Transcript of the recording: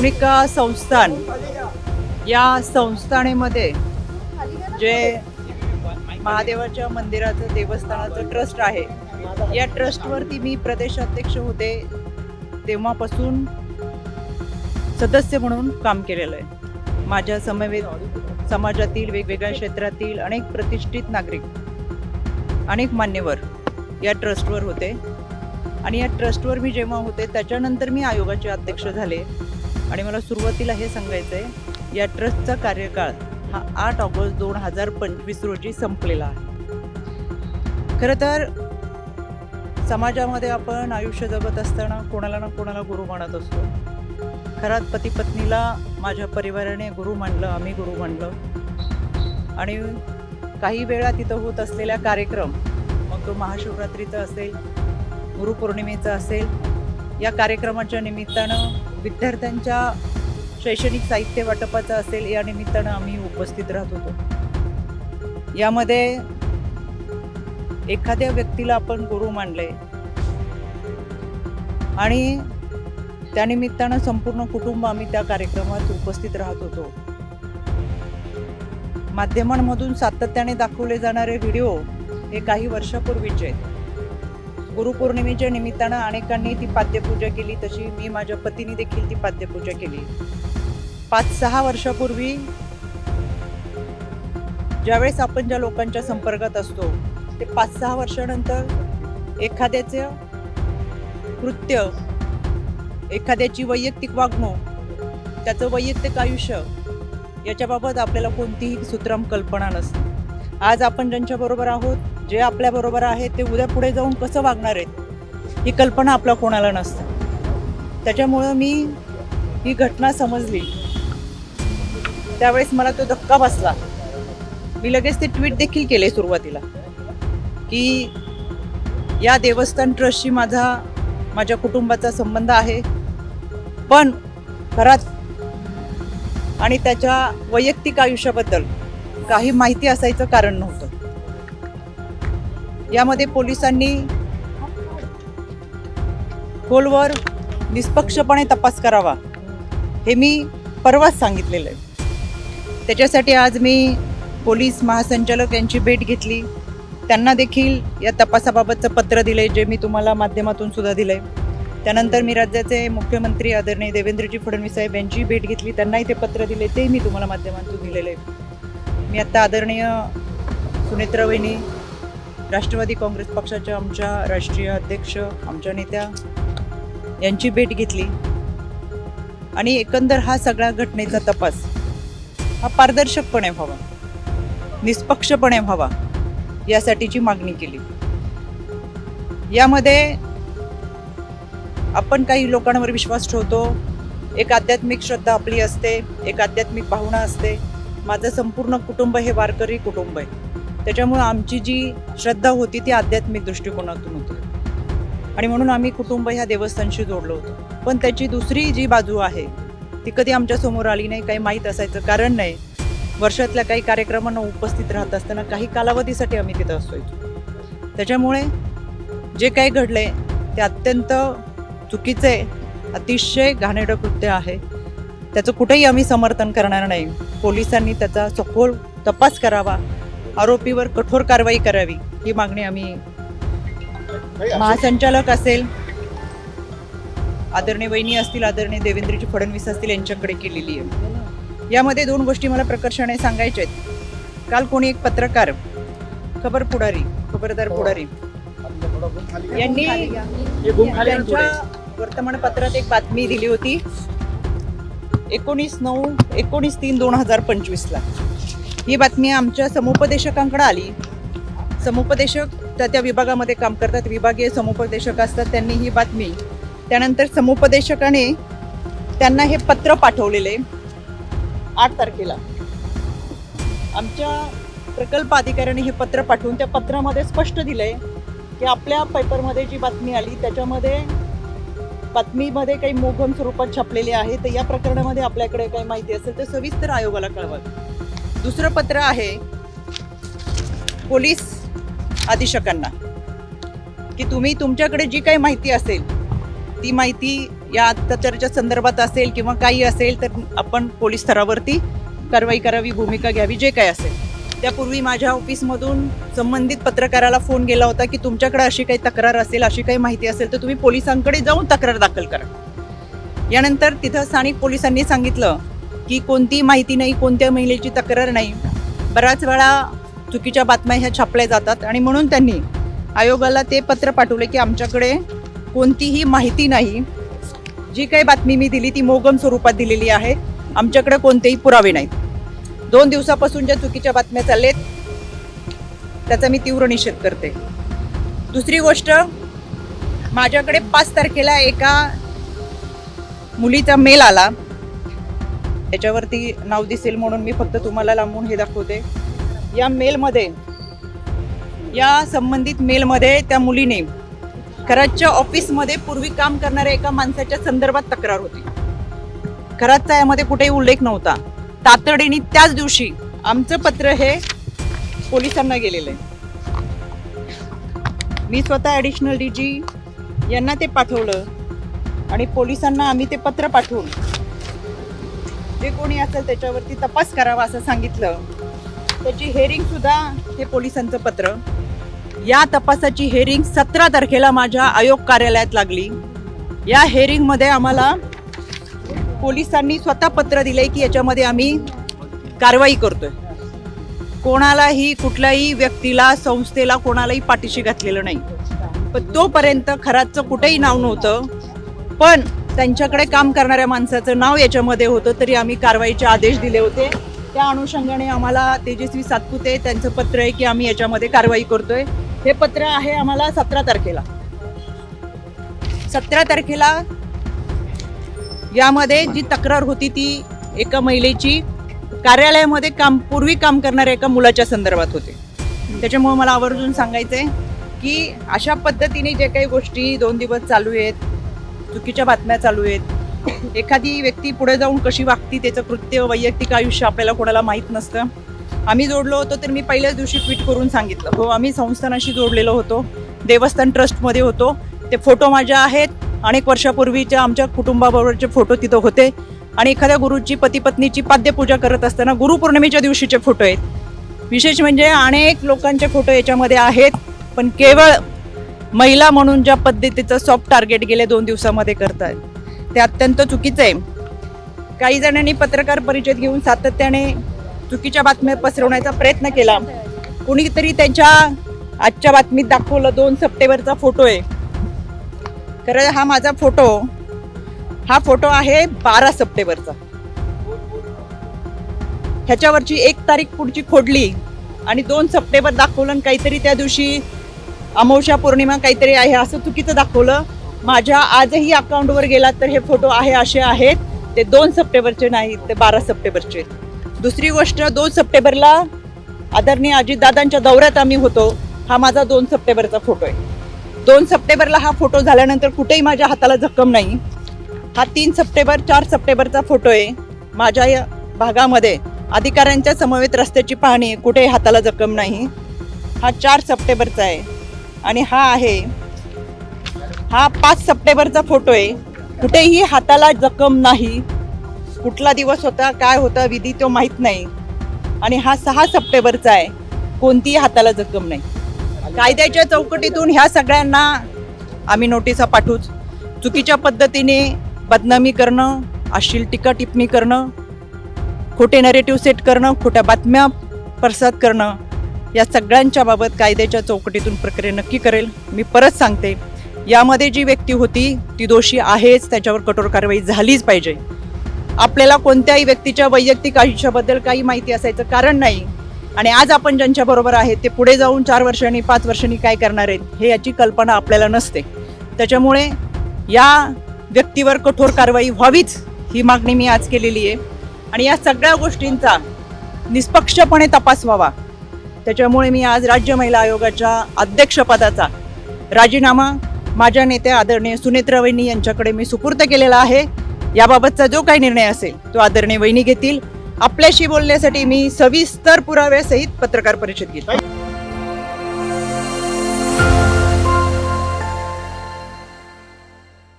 पुणिका संस्थान या संस्थानेमध्ये जे महादेवाच्या मंदिराचं देवस्थानाचं ट्रस्ट आहे, या ट्रस्टवरती मी प्रदेशाध्यक्ष होते तेव्हापासून सदस्य म्हणून काम केलेलं आहे. माझ्या समवेत समाजातील वेगवेगळ्या क्षेत्रातील अनेक प्रतिष्ठित नागरिक, अनेक मान्यवर या ट्रस्टवर होते आणि या ट्रस्टवर मी जेव्हा होते त्याच्यानंतर मी आयोगाचे अध्यक्ष झाले. आणि मला सुरुवातीला हे सांगायचं आहे, या ट्रस्टचा कार्यकाळ हा 8 ऑगस्ट 2025 रोजी संपलेला आहे. खरं तर समाजामध्ये आपण आयुष्य जगत असताना कोणाला ना कोणाला गुरु मानत असतो. खरात पती पत्नीला माझ्या परिवाराने गुरु मानलं, आम्ही गुरु मानलं. आणि काही वेळा तिथं होत असलेल्या कार्यक्रम, मग तो महाशिवरात्रीचा असेल, गुरुपौर्णिमेचा असेल, या कार्यक्रमाच्या निमित्तानं विद्यार्थ्यांच्या शैक्षणिक साहित्य वाटपाचा असेल, या निमित्तानं आम्ही उपस्थित राहत होतो. यामध्ये एखाद्या व्यक्तीला आपण गुरु मानले आणि त्यानिमित्तानं संपूर्ण कुटुंब आम्ही त्या कार्यक्रमात उपस्थित राहत होतो. माध्यमांमधून सातत्याने दाखवले जाणारे व्हिडिओ हे काही वर्षापूर्वीचे आहेत. गुरुपौर्णिमेच्या निमित्तानं अनेकांनी ती पाद्यपूजा केली, तशी मी माझ्या पतीने देखील ती पाद्यपूजा केली. 5-6 वर्षापूर्वी ज्यावेळेस आपण ज्या लोकांच्या संपर्कात असतो, ते 5-6 वर्षानंतर एखाद्याचं कृत्य, एखाद्याची वैयक्तिक वागणूक, त्याचं वैयक्तिक आयुष्य याच्याबाबत आपल्याला कोणतीही सुत्रम कल्पना नसते. आज आपण ज्यांच्याबरोबर आहोत, जे आपल्याबरोबर आहे, ते उद्या पुढे जाऊन कसं वागणार आहेत ही कल्पना आपल्या कोणाला नसते. त्याच्यामुळं मी ही घटना समजली त्यावेळेस मला तो धक्का बसला. मी लगेच ते ट्विट देखील केले सुरुवातीला की या देवस्थान ट्रस्टशी माझ्या कुटुंबाचा संबंध आहे, पण घरात आणि त्याच्या वैयक्तिक आयुष्याबद्दल काही माहिती असायचं कारण नव्हतं. यामध्ये पोलिसांनी खोलवर निष्पक्षपणे तपास करावा हे मी परवाच सांगितलेलं आहे. त्याच्यासाठी आज मी पोलीस महासंचालक यांची भेट घेतली. त्यांना देखील या तपासाबाबतचं पत्र दिले, जे मी तुम्हाला माध्यमातून सुद्धा दिलंय. त्यानंतर मी राज्याचे मुख्यमंत्री आदरणीय देवेंद्रजी फडणवीस साहेब यांची भेट घेतली, त्यांनाही ते पत्र दिले, ते मी तुम्हाला माध्यमातून दिलेलं आहे. मी आता आदरणीय सुनेत्रा वहिनी, राष्ट्रवादी काँग्रेस पक्षाच्या आमच्या राष्ट्रीय अध्यक्ष, आमच्या नेत्या यांची भेट घेतली आणि एकंदर हा सगळ्या घटनेचा तपास हा पारदर्शकपणे व्हावा, निष्पक्षपणे व्हावा यासाठीची मागणी केली. यामध्ये आपण काही लोकांवर विश्वास ठेवतो, एक आध्यात्मिक श्रद्धा आपली असते, एक आध्यात्मिक भावना असते. माझं संपूर्ण कुटुंब हे वारकरी कुटुंब आहे. त्याच्यामुळं आमची जी श्रद्धा होती ती आध्यात्मिक दृष्टिकोनातून होती आणि म्हणून आम्ही कुटुंब ह्या देवस्थानशी जोडलो होतो. पण त्याची दुसरी जी बाजू आहे ती कधी आमच्या समोर आली नाही, काही माहीत असायचं कारण नाही. वर्षातल्या काही कार्यक्रमांना उपस्थित राहत असताना काही कालावधीसाठी आम्ही तिथं असायचो. त्याच्यामुळे जे काही घडले ते अत्यंत चुकीचे, अतिशय घाणेरडं कृत्य आहे. त्याचं कुठेही आम्ही समर्थन करणार नाही. पोलिसांनी त्याचा सखोल तपास करावा, आरोपीवर कठोर कारवाई करावी ही मागणी आम्ही महासंचालक असेल, आदरणीय वहिनी असतील, आदरणीय देवेंद्रजी फडणवीस असतील यांच्याकडे केलेली आहे. यामध्ये 2 गोष्टी मला प्रकर्षाने सांगायच्या आहेत. काल कोणी एक पत्रकार, खबरदार पुढारी यांनी त्यांच्या वर्तमानपत्रात एक बातमी दिली होती 19/3/2025 ही बातमी आमच्या समुपदेशकांकडे आली. समुपदेशक त्या विभागामध्ये काम करतात, विभागीय समुपदेशक असतात. त्यांनी ही बातमी, त्यानंतर समुपदेशकाने त्यांना हे पत्र पाठवलेले 8 तारखेला. आमच्या प्रकल्प अधिकाऱ्याने हे पत्र पाठवून त्या पत्रामध्ये स्पष्ट दिलंय की आपल्या पेपरमध्ये जी बातमी आली त्याच्यामध्ये बातमीमध्ये काही मोघम स्वरूपात छापलेले आहे, तर या प्रकरणामध्ये आपल्याकडे काही माहिती असेल तर सविस्तर आयोगाला कळवावी. दुसरं पत्र आहे पोलीस अधीक्षकांना की तुम्ही तुमच्याकडे जी काही माहिती असेल ती माहिती या अत्याचाराच्या संदर्भात असेल किंवा काही असेल तर आपण पोलीस स्तरावरती कारवाई करावी, भूमिका घ्यावी, जे काय असेल. त्यापूर्वी माझ्या ऑफिसमधून संबंधित पत्रकाराला फोन गेला होता की तुमच्याकडे अशी काही तक्रार असेल, अशी काही माहिती असेल तर तुम्ही पोलिसांकडे जाऊन तक्रार दाखल करा. यानंतर तिथं स्थानिक पोलिसांनी सांगितलं की कोणती माहिती नाही, कोणत्या महिलेची तक्रार नाही. बऱ्याच वेळा चुकीच्या बातम्या ह्या छापल्या जातात आणि म्हणून त्यांनी आयोगाला ते पत्र पाठवले की आमच्याकडे कोणतीही माहिती नाही, जी काही बातमी मी दिली ती मोगम स्वरूपात दिलेली आहे, आमच्याकडे कोणतेही पुरावे नाहीत. 2 दिवसापासून ज्या चुकीच्या बातम्या चाललेत त्याचा मी तीव्र निषेध करते. दुसरी गोष्ट, माझ्याकडे 5 तारखेला एका मुलीचा मेल आला. याच्यावरती नाव दिसेल म्हणून मी फक्त तुम्हाला लांबून हे दाखवते. या संबंधित मेलमध्ये त्या मुलीने खरातच्या ऑफिसमध्ये पूर्वी काम करणाऱ्या एका माणसाच्या संदर्भात तक्रार होती. खरातचा यामध्ये कुठेही उल्लेख नव्हता. तातडीने त्याच दिवशी आमचं पत्र हे पोलिसांना गेलेलं आहे. मी स्वतः ॲडिशनल DG यांना ते पाठवलं आणि पोलिसांना आम्ही ते पत्र पाठवून जे कोणी असेल त्याच्यावरती तपास करावा असं सांगितलं. त्याची हेअरिंग सुद्धा हे पोलिसांचं पत्र. या तपासाची हेअरिंग 17 तारखेला माझ्या आयोग कार्यालयात लागली. या हेअरिंगमध्ये आम्हाला पोलिसांनी स्वतः पत्र दिले की याच्यामध्ये आम्ही कारवाई करतोय. कोणालाही, कुठल्याही व्यक्तीला, संस्थेला, कोणालाही पाठीशी घातलेलं नाही. पण तोपर्यंत खरातचं कुठेही नाव नव्हतं, पण त्यांच्याकडे काम करणाऱ्या माणसाचं नाव याच्यामध्ये होतं, तरी आम्ही कारवाईचे आदेश दिले होते. त्या अनुषंगाने आम्हाला तेजस्वी सातपुते त्यांचं पत्र आहे की आम्ही याच्यामध्ये कारवाई करतोय. हे पत्र आहे आम्हाला 17 तारखेला. 17 तारखेला यामध्ये जी तक्रार होती ती एका महिलेची कार्यालयामध्ये पूर्वी काम करणाऱ्या एका मुलाच्या संदर्भात होते. त्याच्यामुळे मला आवर्जून सांगायचंय की अशा पद्धतीने जे काही गोष्टी 2 दिवस चालू आहेत, चुकीच्या बातम्या चालू आहेत, एखादी व्यक्ती पुढे जाऊन कशी वागती, त्याचं कृत्य, वैयक्तिक आयुष्य आपल्याला कोणाला माहीत नसतं. आम्ही जोडलो होतो तर मी पहिल्याच दिवशी ट्विट करून सांगितलं, हो आम्ही संस्थानाशी जोडलेलो होतो, देवस्थान ट्रस्टमध्ये होतो. ते फोटो माझ्या आहेत. अनेक वर्षापूर्वीच्या आमच्या कुटुंबाबरोबरचे फोटो तिथं होते आणि एखाद्या गुरुची, पती पत्नीची पाद्यपूजा करत असताना गुरुपौर्णिमेच्या दिवशीचे फोटो आहेत. विशेष म्हणजे अनेक लोकांचे फोटो याच्यामध्ये आहेत, पण केवळ महिला म्हणून ज्या पद्धतीचं सॉफ्ट टार्गेट गेल्या 2 दिवसामध्ये करतात ते अत्यंत चुकीचं आहे. काही जणांनी पत्रकार परिषद घेऊन सातत्याने चुकीच्या बातम्या पसरवण्याचा प्रयत्न केला. कुणीतरी त्यांच्या आजच्या बातमीत दाखवलं 2 सप्टेंबरचा फोटो आहे. खरं हा माझा फोटो, हा फोटो आहे 12 सप्टेंबरचा. ह्याच्यावरची 1 तारीख पुढची खोडली आणि 2 सप्टेंबर दाखवलं आणि काहीतरी त्या दिवशी अमावस्या पौर्णिमा काहीतरी आहे असं चुकीचं दाखवलं. माझ्या आजही अकाउंटवर गेला तर हे फोटो आहे असे आहेत. ते 2 सप्टेंबरचे नाहीत, ते 12 सप्टेंबरचे. दुसरी गोष्ट, 2 सप्टेंबरला आदरणीय अजितदादांच्या दौऱ्यात आम्ही होतो. हा माझा 2 सप्टेंबरचा फोटो आहे. 2 सप्टेंबरला हा फोटो झाल्यानंतर कुठेही माझ्या हाताला जखम नाही. हा 3 सप्टेंबर 4 सप्टेंबरचा फोटो आहे. माझ्या या भागामध्ये अधिकाऱ्यांच्या समवेत रस्त्याची पाहणी, कुठेही हाताला जखम नाही. हा 4 सप्टेंबरचा आहे. आणि हा 5 सप्टेंबरचा फोटो आहे. कुठेही हाताला जखम नाही. कुठला दिवस होता, काय होता विधी तो माहीत नाही. आणि हा 6 सप्टेंबरचा आहे. कोणतीही हाताला जखम नाही. कायद्याच्या चौकटीतून ह्या सगळ्यांना आम्ही नोटिसा पाठवूच. चुकीच्या पद्धतीने बदनामी करणं, अश्लील टीका टिप्पणी करणं, खोटे नरेटिव्ह सेट करणं, खोट्या बातम्या प्रसाद करणं, या सगळ्यांच्या बाबत कायद्याच्या चौकटीतून प्रक्रिया नक्की करेल. मी परत सांगते, यामध्ये जी व्यक्ती होती ती दोषी आहेच, त्याच्यावर कठोर कारवाई झालीच पाहिजे. आपल्याला कोणत्याही व्यक्तीच्या वैयक्तिक आयुष्याबद्दल काही माहिती असायचं कारण नाही. आणि आज आपण ज्यांच्याबरोबर आहेत ते पुढे जाऊन 4 वर्षांनी 5 वर्षांनी काय करणार आहेत हे याची कल्पना आपल्याला नसते. त्याच्यामुळे या व्यक्तीवर कठोर कारवाई व्हावीच ही मागणी मी आज केलेली आहे. आणि या सगळ्या गोष्टींचा निष्पक्षपणे तपास व्हावा. त्याच्यामुळे मी आज राज्य महिला आयोगाच्या अध्यक्षपदाचा राजीनामा माझ्या नेत्या आदरणीय सुनेत्रा वहिनी यांच्याकडे मी सुपूर्द केलेला आहे. याबाबतचा जो काही निर्णय असेल तो आदरणीय वहिनी घेतील. आपल्याशी बोलण्यासाठी मी सविस्तर पुराव्यासहित पत्रकार परिषद घेतली.